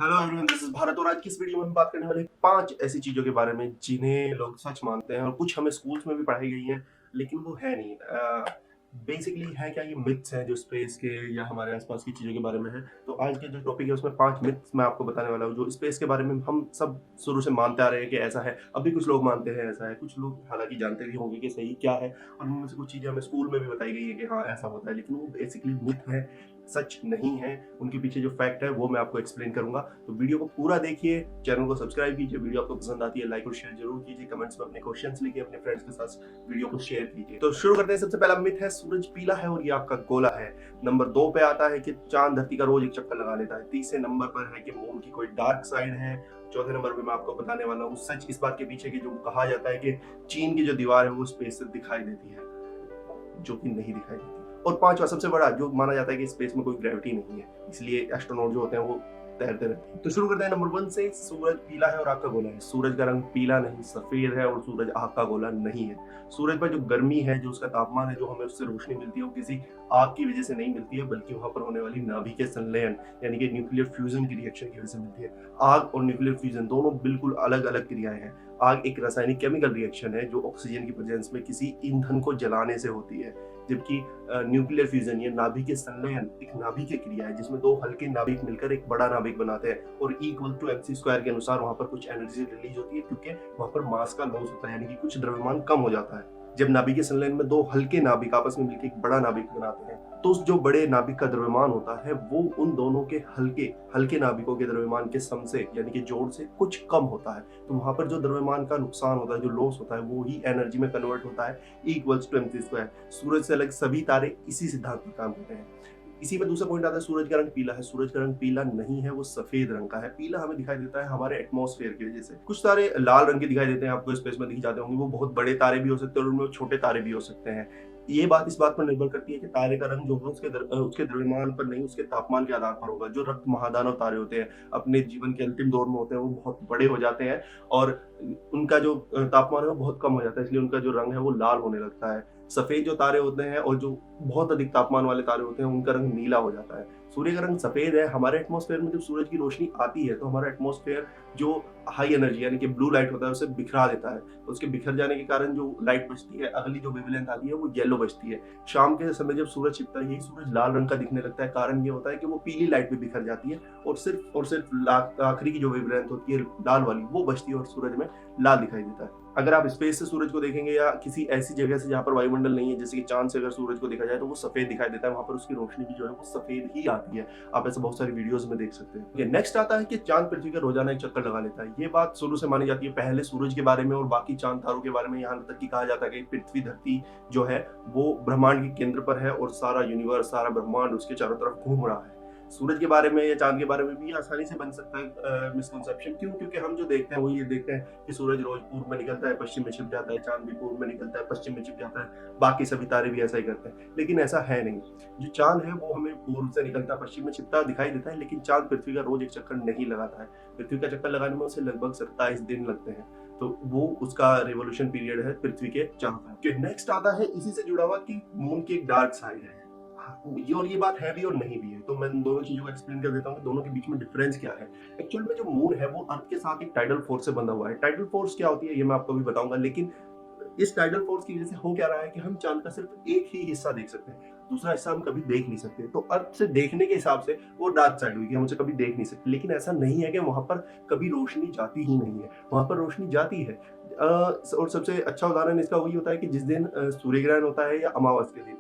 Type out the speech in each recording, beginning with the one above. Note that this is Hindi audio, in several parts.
Hello everyone, this is Bharat और आज की इस वीडियो में हम बात करने वाले 5 ऐसी चीज़ों के बारे में जिन्हें लोग सच मानते हैं और कुछ हमें स्कूल्स में भी पढ़ाई गई हैं, लेकिन वो है नहीं। बेसिकली है क्या, ये मिथ्स हैं जो स्पेस के या हमारे आसपास की चीज़ों के बारे में है। तो आज के जो टॉपिक है उसमें 5 मिथ्स मैं आपको बताने वाला हूँ जो स्पेस के बारे में हम सब शुरू से मानते आ रहे हैं कि ऐसा है। अभी कुछ लोग मानते हैं ऐसा है, कुछ लोग हालांकि जानते भी होंगे कि सही क्या है, और उनमें से कुछ चीज़ें हमें स्कूल में भी बताई गई है कि हाँ ऐसा होता है, लेकिन वो बेसिकली मिथ है, सच नहीं है। उनके पीछे जो फैक्ट है वो मैं आपको एक्सप्लेन करूंगा। तो वीडियो को पूरा देखिए, चैनल को सब्सक्राइब कीजिए, वीडियो आपको पसंद आती है लाइक और शेयर जरूर कीजिए, कमेंट्स में अपने क्वेश्चंस लिखिए, अपने फ्रेंड्स के साथ वीडियो को शेयर कीजिए। तो शुरू करते हैं। सबसे पहला मिथ है सूरज पीला है और ये आपका गोला है। नंबर 2 पे आता है कि चांद धरती का रोज एक चक्कर लगा लेता है। तीसरे नंबर पर है कि मून की कोई डार्क साइड है। चौथे नंबर पे मैं आपको बताने वाला हूँ सच इस बात के पीछे कि जो कहा जाता है कि चीन की जो दीवार है वो स्पेस से दिखाई देती है, जो कि नहीं दिखाई देती। और पांचवा सबसे बड़ा जो माना जाता है कि स्पेस में कोई ग्रेविटी नहीं है, इसलिए एस्ट्रोनॉट जो होते हैं वो तैरते रहते हैं। तो शुरू करते हैं नंबर 1 से। सूरज पीला है और आग का गोला है। सूरज का रंग पीला नहीं सफेद है, और सूरज आग का गोला नहीं है। सूरज पर जो गर्मी है, जो उसका तापमान है, जो हमें उससे रोशनी मिलती है, वो किसी आग की वजह से नहीं मिलती है, बल्कि वहां पर होने वाली नाभिकीय संलयन यानी कि न्यूक्लियर फ्यूजन की रिएक्शन की वजह से मिलती है। आग और न्यूक्लियर फ्यूजन दोनों बिल्कुल अलग अलग क्रियाएं हैं। आग एक रासायनिक केमिकल रिएक्शन है जो ऑक्सीजन की प्रेजेंस में किसी ईंधन को जलाने से होती है, जबकि न्यूक्लियर फ्यूजन या नाभिकीय संलयन एक नाभिकीय क्रिया है जिसमें दो हल्के नाभिक मिलकर एक बड़ा नाभिक बनाते हैं, और इक्वल टू mc² के अनुसार वहां पर कुछ एनर्जी रिलीज होती है, क्योंकि वहां पर मास का लॉस होता है, यानी कि कुछ द्रव्यमान कम हो जाता है। जब नाभिकीय संलयन में दो हल्के नाभिक आपस में मिलकर एक बड़ा नाभिक बनाते हैं, तो उस जो बड़े नाभिक का द्रव्यमान होता है वो उन दोनों के हल्के हल्के नाभिकों के द्रव्यमान के सम से यानी कि जोड़ से कुछ कम होता है। तो वहां पर जो द्रव्यमान का नुकसान होता है, जो लॉस होता है, वो ही एनर्जी में कन्वर्ट होता है, इक्वल्स टू mc²। सूरज से अलग सभी तारे इसी सिद्धांत पर काम करते हैं। इसी में दूसरा पॉइंट आता है सूरज का रंग पीला है। सूरज का रंग पीला नहीं है, वो सफेद रंग का है। पीला हमें दिखाई देता है हमारे एटमॉस्फेयर की वजह से। कुछ तारे लाल रंग के दिखाई देते हैं, आपको स्पेस में दिख जाते होंगे। वो बहुत बड़े तारे भी हो सकते हैं और उनमें छोटे तारे भी हो सकते हैं। ये बात इस बात पर निर्भर करती है कि तारे का रंग जो है उसके द्रव्यमान पर नहीं, उसके तापमान के आधार पर होगा। जो रक्त महादानव तारे होते हैं अपने जीवन के अंतिम दौर में होते हैं, वो बहुत बड़े हो जाते हैं और उनका जो तापमान है वो बहुत कम हो जाता है, इसलिए उनका जो रंग है वो लाल होने लगता है। सफेद जो तारे होते हैं और जो बहुत अधिक तापमान वाले तारे होते हैं, उनका रंग नीला हो जाता है। सूर्य का रंग सफेद है। हमारे एटमॉस्फेयर में जब सूरज की रोशनी आती है तो हमारा एटमॉस्फेयर जो हाई एनर्जी यानी कि ब्लू लाइट होता है उसे बिखरा देता है। उसके बिखर जाने के कारण जो लाइट बचती है, अगली जो वेवलेंथ आती है वो येलो बचती है। शाम के समय जब सूरज छिपता है, यही सूरज लाल रंग का दिखने लगता है। कारण ये होता है कि वो पीली लाइट में बिखर जाती है और सिर्फ आखिरी की जो वेवलेंथ होती है लाल वाली, वो बचती है और सूरज में लाल दिखाई देता है। अगर आप स्पेस से सूरज को देखेंगे या किसी ऐसी जगह से जहां पर वायुमंडल नहीं है, जैसे कि चांद से अगर सूरज को देखा जाए, तो वो सफेद दिखाई देता है। वहां पर उसकी रोशनी भी जो है वो सफेद ही आती है। आप ऐसे बहुत सारी वीडियोस में देख सकते हैं। नेक्स्ट आता है कि चांद पृथ्वी का रोजाना एक चक्कर लगा लेता है। ये बात शुरू से मानी जाती है, पहले सूरज के बारे में और बाकी चांद तारों के बारे में। यहाँ तक कि कहा जाता है कि पृथ्वी धरती जो है वो ब्रह्मांड के केंद्र पर है और सारा यूनिवर्स, सारा ब्रह्मांड उसके चारों तरफ घूम रहा है। सूरज के बारे में या चांद के बारे में भी आसानी से बन सकता है मिसकंसेप्शन। क्यों? क्योंकि हम जो देखते हैं वो ये देखते हैं कि सूरज रोज पूर्व में निकलता है, पश्चिम में छिप जाता है। चांद भी पूर्व में निकलता है, पश्चिम में छिप जाता है। बाकी सभी तारे भी ऐसा ही करते हैं, लेकिन ऐसा है नहीं। जो चांद है वो हमें पूर्व से निकलता, पश्चिम में छिपता दिखाई देता है, लेकिन चांद पृथ्वी का रोज एक चक्कर नहीं लगाता है। पृथ्वी का चक्कर लगाने में उसे लगभग 27 दिन लगते हैं। तो वो उसका रिवोल्यूशन पीरियड है पृथ्वी के चारों। नेक्स्ट आता है इसी से जुड़ा हुआ कि मून की एक डार्क साइड है। ये बात है भी और नहीं भी है, तो मैं दोनों चीजों को एक्सप्लेन कर देता हूँ, दोनों के बीच में डिफरेंस क्या है। एक्चुअल में जो मून है वो अर्थ के साथ एक टाइडल फोर्स से बंधा हुआ है। टाइडल फोर्स क्या होती है ये मैं आपको भी बताऊंगा, लेकिन इस टाइडल फोर्स की वजह से हो क्या रहा है कि हम चांद का सिर्फ एक ही हिस्सा देख सकते हैं, दूसरा हिस्सा हम कभी देख नहीं सकते। तो अर्थ से देखने के हिसाब से वो डार्क साइड हुई कि हम उसे कभी देख नहीं सकते। लेकिन ऐसा नहीं है कि वहां पर कभी रोशनी जाती ही नहीं है, वहां पर रोशनी जाती है। और सबसे अच्छा उदाहरण इसका वही होता है कि जिस दिन सूर्य ग्रहण होता है या अमावस के दिन,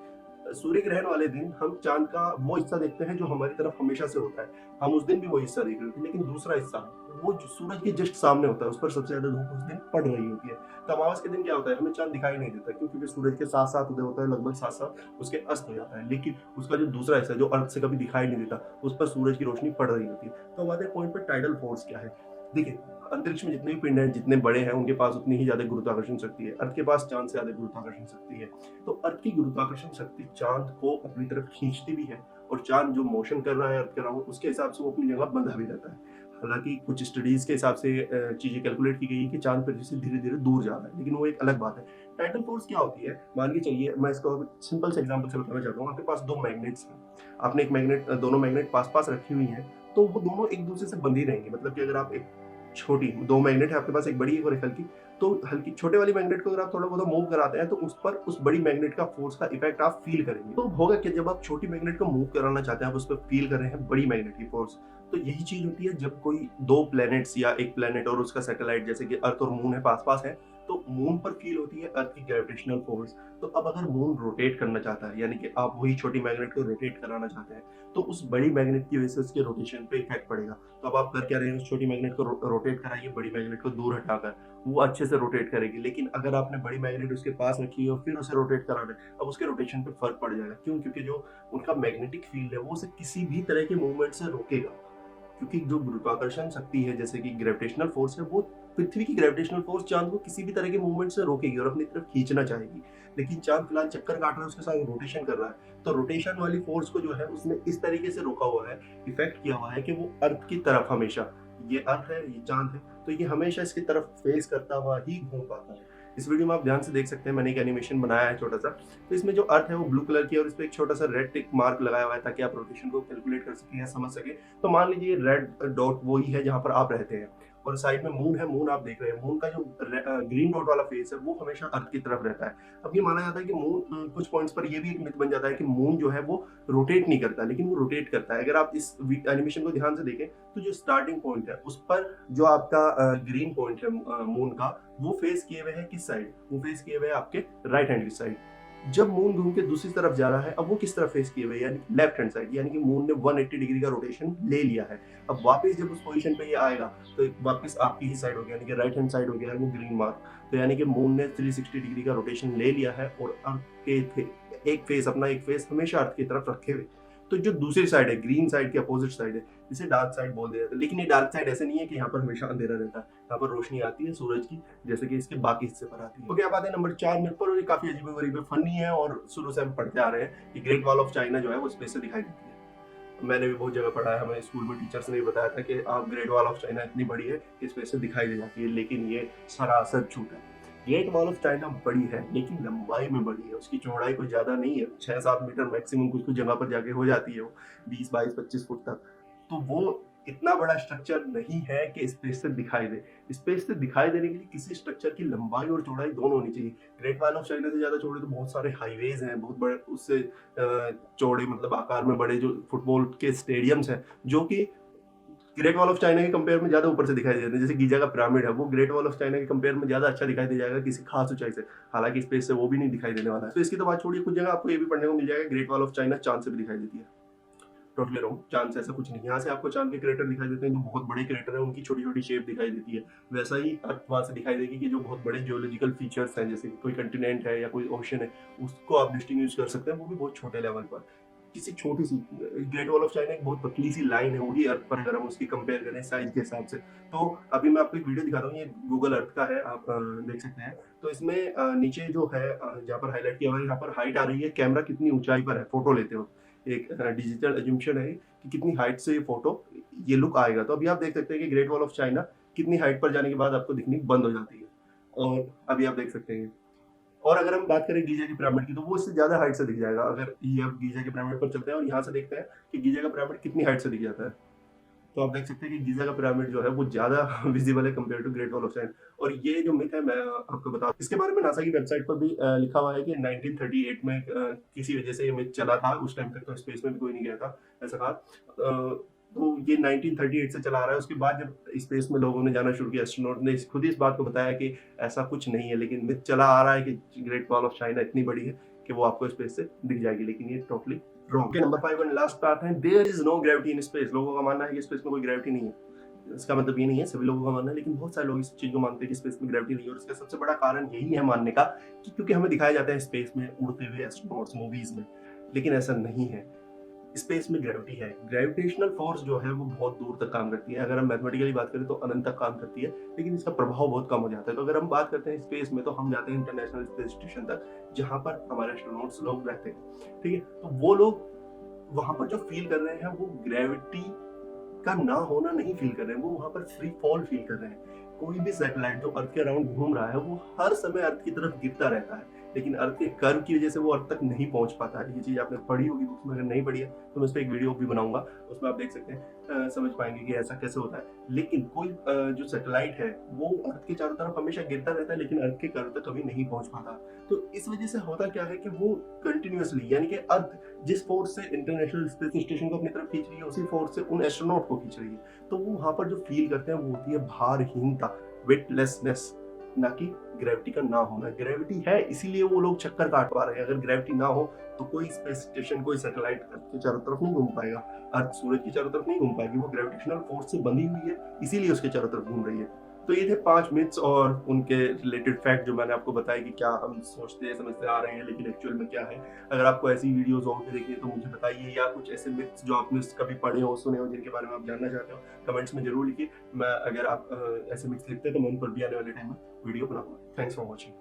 सूर्य ग्रहण वाले दिन हम चांद का वो हिस्सा देखते हैं जो हमारी तरफ हमेशा से होता है। हम उस दिन भी वो हिस्सा देख रहे होते हैं, लेकिन दूसरा हिस्सा वो जो सूरज के जस्ट सामने होता है, उस पर सबसे ज्यादा धूप उस दिन पड़ रही होती है। तो अमावस के दिन क्या होता है, हमें चांद दिखाई नहीं देता, क्योंकि सूरज के साथ साथ उदय होता है, लगभग साथ साथ उसके अस्त हो जाता है। लेकिन उसका जो दूसरा हिस्सा जो अर्थ से कभी दिखाई नहीं देता, उस पर सूरज की रोशनी पड़ रही होती है। तो हमारे पॉइंट पर टाइडल फोर्स क्या है। देखिए, अंतरिक्ष में जितने भी पिंड हैं, जितने बड़े हैं, उनके पास उतनी ही ज्यादा गुरुत्वाकर्षण शक्ति है। अर्थ के पास चांद से ज्यादा गुरुत्वाकर्षण शक्ति है। तो अर्थ की गुरुत्वाकर्षण शक्ति चांद को अपनी तरफ खींचती भी है, और चांद जो मोशन कर रहा है अर्थ के अराउंड, उसके हिसाब से वो अपनी जगह बंधा भी रहता है। हालांकि कुछ स्टडीज के हिसाब से चीजें कैलकुलेट की गई है कि चांद पृथ्वी से धीरे धीरे दूर जा रहा है, लेकिन वो एक अलग बात है। टाइडल फोर्स क्या होती है, मान के चलिए, मैं इसको सिंपल से एग्जांपल से बताना चाहता हूँ। आपके पास दो मैग्नेट्स हैं, आपने एक मैग्नेट, दोनों मैग्नेट पास पास रखी हुई हैं, तो वो दोनों एक दूसरे से बंधे रहेंगे। मतलब कि अगर आप एक छोटी 2 मैग्नेट है आपके पास, एक बड़ी और एक हल्की, तो हल्की छोटे वाली मैग्नेट को अगर आप थोड़ा बहुत मूव कराते हैं तो उस पर उस बड़ी मैग्नेट का फोर्स का इफेक्ट आप फील करेंगे। तो होगा कि जब आप छोटी मैग्नेट को मूव कराना चाहते हैं, आप उस पर फील कर रहे हैं बड़ी मैग्नेट की फोर्स। तो यही चीज होती है जब कोई दो प्लैनेट्स या एक प्लैनेट और उसका सैटेलाइट, जैसे कि अर्थ और मून है, पास पास है, तो मून पर फील होती है अर्थ की ग्रेविटेशनल फोर्स। तो अब अगर मून रोटेट करना चाहता है, यानी कि आप वही छोटी मैग्नेट को रोटेट कराना चाहते हैं, तो उस बड़ी मैग्नेट की वजह से उसके रोटेशन पे इफेक्ट पड़ेगा। तो अब आप कर क्या रहे हैं, उस छोटी मैग्नेट को रोटेट कराइए, बड़ी मैग्नेट को दूर हटाकर, वो अच्छे से रोटेट करेगी। लेकिन अगर आपने बड़ी मैग्नेट उसके पास रखी है और फिर उसे रोटेट करा रहे हैं, अब उसके रोटेशन पे फर्क पड़ जाएगा। क्यों? क्योंकि जो उनका मैग्नेटिक फील्ड है वो उसे किसी भी तरह के मूवमेंट से रोकेगा। क्योंकि जो गुरुत्वाकर्षण शक्ति है, जैसे कि ग्रेविटेशनल फोर्स है, वो पृथ्वी की ग्रेविटेशनल फोर्स चांद को किसी भी तरह के मूवमेंट से रोकेगी और अपनी तरफ खींचना चाहेगी। लेकिन चांद फिलहाल चक्कर काट रहा है, उसके साथ रोटेशन कर रहा है, तो रोटेशन वाली फोर्स को जो है उसने इस तरीके से रोका हुआ है, इफेक्ट किया हुआ है कि वो अर्थ की तरफ हमेशा, ये अर्थ है, ये चांद है, तो ये हमेशा इसकी तरफ फेस करता हुआ ही घूम पाता है। इस वीडियो में आप ध्यान से देख सकते हैं, मैंने एक एनिमेशन बनाया है छोटा सा। तो इसमें जो अर्थ है वो ब्लू कलर की है और इस पे एक छोटा सा रेड टिक मार्क लगाया हुआ है ताकि आप रोटेशन को कैलकुलेट कर सकें या समझ सकें। तो मान लीजिए रेड डॉट वो ही है जहां पर आप रहते हैं और साइड में मून है, मून आप देख रहे हैं, मून का जो ग्रीन डॉट वाला फेस है वो हमेशा अर्थ की तरफ रहता है। अब ये माना जाता है कि मून, कुछ पॉइंट्स पर ये भी एक मिथ बन जाता है कि मून जो है वो रोटेट नहीं करता, लेकिन वो रोटेट करता है। अगर आप इस एनिमेशन को ध्यान से देखें तो जो स्टार्टिंग पॉइंट है उस पर जो आपका ग्रीन पॉइंट है मून का, वो फेस किए हुए है किस साइड, वो फेस किए हुए है आपके राइट हैंड की साइड। जब मून घूम के दूसरी तरफ जा रहा है, अब वो किस तरफ फेस किए हुए, यानी लेफ्ट हैंड साइड, यानी कि मून ने 180 डिग्री का रोटेशन ले लिया है। अब वापस जब उस पोजीशन पे ये आएगा तो वापस आपकी ही साइड हो गया, यानी कि राइट हैंड साइड हो गया है वो ग्रीन मार्क। तो यानी कि मून ने 360 डिग्री का रोटेशन ले लिया है और अर्थ के एक फेस, अपना एक फेस हमेशा अर्थ की तरफ रखे हुए। तो जो दूसरी साइड है, ग्रीन साइड की अपोजिट साइड है, इसे डार्क साइड बोल दिया जाता है। लेकिन ये डार्क साइड ऐसे नहीं है कि यहाँ पर हमेशा अंधेरा रहता है, यहाँ पर रोशनी आती है सूरज की, जैसे कि इसके बाकी हिस्से पर आती है। तो क्या बात है नंबर 4 मिनट पर, और ये काफी अजीब है, फनी है और शुरू से हम पढ़ते आ रहे हैं कि ग्रेट वॉल ऑफ चाइना जो है वो स्पेस से दिखाई देती है। मैंने भी बहुत जगह पढ़ा है, हमें स्कूल में टीचर्स ने भी बताया था कि आप ग्रेट वॉल ऑफ चाइना इतनी बड़ी है कि स्पेस से दिखाई दे जाती है, लेकिन ये सरासर झूठ है। ग्रेट वॉल ऑफ चाइना बड़ी है लेकिन लंबाई में बड़ी है, उसकी चौड़ाई कोई ज्यादा नहीं है, 6-7 मीटर मैक्सिमम, कुछ कुछ जगह पर जाके हो जाती है वो 20-22-25 फुट तक। तो वो इतना बड़ा स्ट्रक्चर नहीं है कि स्पेस से दिखाई दे। स्पेस से दिखाई देने के लिए किसी स्ट्रक्चर की लंबाई और चौड़ाई दोनों होनी चाहिए। ग्रेट वॉल ऑफ चाइना से ज्यादा चौड़े तो बहुत सारे हाईवेज हैं, बहुत बड़े, उससे चौड़े मतलब आकार में बड़े जो फुटबॉल के स्टेडियम्स हैं, जो कि ग्रेट वॉल ऑफ चाइना के कंपेयर में ज्यादा ऊपर से दिखाई देते हैं। जैसे गीजा का पिरामिड है, वो ग्रेट वॉल ऑफ चाइना के कंपेयर में ज्यादा अच्छा दिखाई दे जाएगा किसी खास ऊंचाई से, हालांकि स्पेस से वो भी नहीं दिखाई देने वाला है। तो इसकी तो बात छोड़िए, कुछ जगह आपको ये भी पढ़ने को मिल जाएगा ग्रेट वॉल ऑफ चाइना चांद से भी दिखाई देती है। टोटली रॉन्ग, चांद से ऐसा कुछ नहीं। यहाँ से आपको चांद के क्रेटर दिखाई देते हैं, जो बहुत बड़े क्रेटर है उनकी छोटी छोटी शेप दिखाई देती है। वैसा ही अर्थ वहां से दिखाई देगी कि जो बहुत बड़े जियोलॉजिकल फीचर्स हैं, जैसे कोई कंटिनेंट है या कोई ओशन है, उसको आप डिस्टिंग्विश कर सकते हैं, वो भी बहुत छोटे लेवल पर। किसी छोटी सी, ग्रेट वॉल ऑफ चाइना एक बहुत पतली सी लाइन है, वही अर्थ पर अगर हम उसकी कंपेयर करें साइज के हिसाब से। तो अभी मैं आपको एक वीडियो दिखा रहा हूँ, ये गूगल अर्थ का है, आप देख सकते हैं। तो इसमें नीचे जो है, जहाँ पर हाईलाइट किया हुआ है, यहाँ पर हाइट आ रही है, कैमरा कितनी ऊंचाई पर है फोटो लेते हो, एक डिजिटल एज्यूम्पशन है कि कितनी हाइट से ये फोटो, ये लुक आएगा। तो अभी आप देख सकते हैं कि ग्रेट वॉल ऑफ चाइना कितनी हाइट पर जाने के बाद आपको दिखनी बंद हो जाती है, और अभी आप देख सकते हैं। और अगर हम बात करें गीजा की पिरामिड की, तो वो इससे ज्यादा हाइट से दिख जाएगा। अगर ये अब गीजा के पिरामिड पर चलते हैं और यहाँ से देखते हैं कि गीजा का पिरामिड कितनी हाइट से दिख जाता है, तो आप देख सकते हैं कि गीजा का पिरामिड जो है वो ज्यादा विजिबल है compare to great wall of China. और ये जो मिथ है मैं आपको बता, इसके बारे में नासा की वेबसाइट पर भी लिखा हुआ है कि 1938 में किसी वजह से ये मिथ चला था। उस टाइम तक तो स्पेस में भी कोई नहीं गया था, ऐसा कहा। तो ये 1938 से चला आ रहा है। उसके बाद जब स्पेस में लोगों ने जाना शुरू किया, एस्ट्रोनॉट ने खुद ही इस बात को बताया कि ऐसा कुछ नहीं है, लेकिन मिथ चला आ रहा है कि ग्रेट वॉल ऑफ चाइना इतनी बड़ी है कि वो आपको स्पेस से दिख जाएगी, लेकिन ये totally wrong. Number 5 and last बात है, there is no gravity in space. लोगों का मानना है कि स्पेस में कोई ग्रेविटी नहीं है। इसका मतलब ये नहीं है सभी लोगों का मानना है, लेकिन बहुत सारे लोग इस चीज को मानते हैं कि स्पेस में ग्रेविटी नहीं है। और इसका सबसे बड़ा कारण यही है मानने का कि क्योंकि हमें दिखाया जाता है स्पेस में उड़ते हुए एस्ट्रोनॉट्स मूवीज में, लेकिन ऐसा नहीं है। स्पेस में ग्रेविटी है, ग्रेविटेशनल फोर्स जो है वो बहुत दूर तक काम करती है। अगर हम मैथमेटिकली बात करें तो अनंत तक काम करती है, लेकिन इसका प्रभाव बहुत कम हो जाता है। तो अगर हम बात करते हैं स्पेस में, तो हम जाते हैं इंटरनेशनल स्पेस स्टेशन तक, जहां पर हमारे एस्ट्रोनॉट्स लोग रहते हैं, ठीक है। तो वो लोग वहां पर जो फील कर रहे हैं वो ग्रेविटी का ना होना नहीं फील कर रहे हैं, वो वहां पर फ्री फॉल फील कर रहे हैं। कोई भी सैटेलाइट जो अर्थ के अराउंड घूम रहा है वो हर समय अर्थ की तरफ गिरता रहता है, लेकिन अर्थ के कर्व की वजह से वो अर्थ तक नहीं पहुंच पाता है। ये चीज़ आपने पढ़ी होगी बुक्स में, अगर नहीं पढ़ी है तो मैं उस पर एक वीडियो भी बनाऊंगा, उसमें आप देख सकते हैं, समझ पाएंगे कि ऐसा कैसे होता है। लेकिन कोई जो सैटेलाइट है वो अर्थ के चारों तरफ हमेशा गिरता रहता है, लेकिन अर्थ के कर्व तक कभी नहीं पहुंच पाता। तो इस वजह से होता क्या है कि वो कंटिन्यूअसली, यानी कि अर्थ जिस फोर्स से इंटरनेशनल स्पेस स्टेशन को अपनी तरफ खींच रही है, उसी फोर्स से उन एस्ट्रोनॉट को खींच रही है। तो वो वहां पर जो फील करते हैं वो होती है भारहीनता, वेटलेसनेस, ना कि ग्रेविटी का ना होना। ग्रेविटी है इसीलिए वो लोग चक्कर काट पा रहे हैं। अगर ग्रेविटी ना हो तो कोई स्पेस स्टेशन, कोई सैटेलाइट अर्थ के चारों तरफ नहीं घूम पाएगा, अर्थ सूरज के चारों तरफ नहीं घूम पाएगी। वो ग्रेविटेशनल फोर्स से बंधी हुई है, इसीलिए उसके चारों तरफ घूम रही है। तो ये थे 5 मिथ्स और उनके रिलेटेड फैक्ट जो मैंने आपको बताया कि क्या हम सोचते समझते आ रहे हैं लेकिन एक्चुअल में क्या है। अगर आपको ऐसी वीडियोस और भी देखनी है तो मुझे बताइए, या कुछ ऐसे मिथ्स जो आपने कभी पढ़े हो, सुने हो, जिनके बारे में आप जानना चाहते हो, कमेंट्स में जरूर लिखिए। मैं अगर आप ऐसे मिथ्स लिखते हैं तो मैं उन पर भी आने वाले टाइम में वीडियो बनाऊंगा। Thanks for watching.